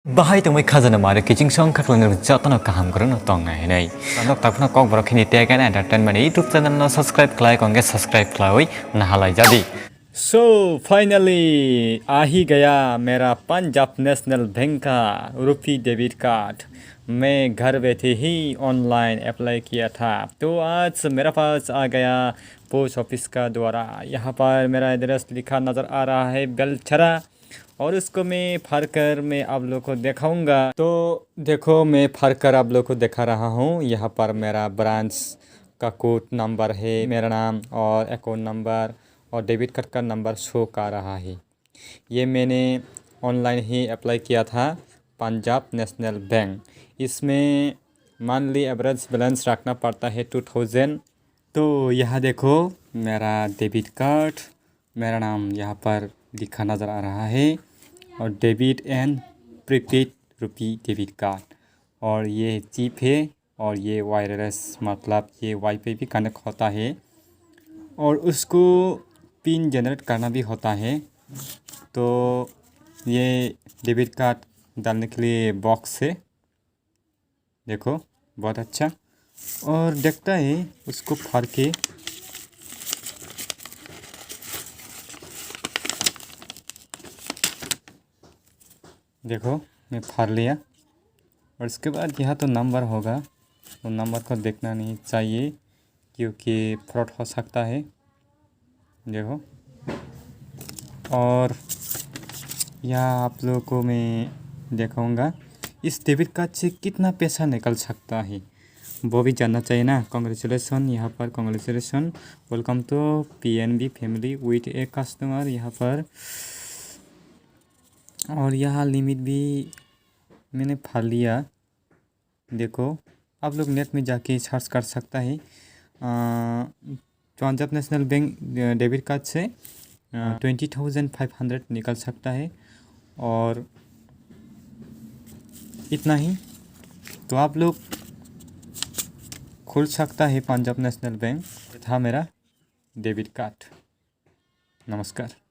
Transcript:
Bahai tong mai khazana mare kitching song khaklang jatana kaham gorong tong ngai nei. Nok takna kokborok khini tegan entertainment YouTube channel no subscribe khlai konge subscribe khlai na halai jadi. So finally आ ही गया मेरा Punjab national bank का रुपी debit card. मैं घर बैठे ही online apply किया था, तो आज मेरा पास आ गया पोस्ट ऑफिस का द्वारा। यहाँ पर मेरा एड्रेस लिखा नज़र आ रहा है बेलछरा, और उसको मैं फाड़ कर मैं आप लोग को दिखाऊंगा। तो देखो मैं फाड़ कर आप लोग को दिखा रहा हूँ। यहाँ पर मेरा ब्रांच का कोड नंबर है, मेरा नाम और अकाउंट नंबर और डेबिट कार्ड का नंबर शो कर रहा है। ये मैंने ऑनलाइन ही अप्लाई किया था पंजाब नेशनल बैंक। इसमें मंथली एवरेज बैलेंस रखना पड़ता है 2000। तो यहाँ देखो मेरा डेबिट कार्ड, मेरा नाम यहाँ पर लिखा नज़र आ रहा है, और debit and prepaid rupee debit card. और ये चिप है, और ये वायरलेस मतलब ये वाईफाई भी कनेक्ट होता है, और उसको पिन जनरेट करना भी होता है। तो ये डेबिट कार्ड डालने के लिए बॉक्स है, देखो बहुत अच्छा। और देखता है उसको फाड़ के, देखो मैं फाड़ लिया। और इसके बाद यहाँ तो नंबर होगा, तो नंबर को देखना नहीं चाहिए क्योंकि फ्रॉड हो सकता है, देखो। और यहाँ आप लोगों को मैं दिखाऊंगा इस डेबिट कार्ड से कितना पैसा निकल सकता है, वो भी जानना चाहिए ना। कॉन्ग्रेचुलेसन, यहाँ पर congratulation, welcome to PNB family with a customer यहाँ पर। और यहाँ लिमिट भी मैंने फाड़ लिया, देखो। आप लोग नेट में जाके सर्च कर सकता है। Punjab national bank debit card से 20,500 निकल सकता है, और इतना ही। तो आप लोग खुल सकता है पंजाब नेशनल बैंक। था मेरा डेबिट कार्ड। नमस्कार।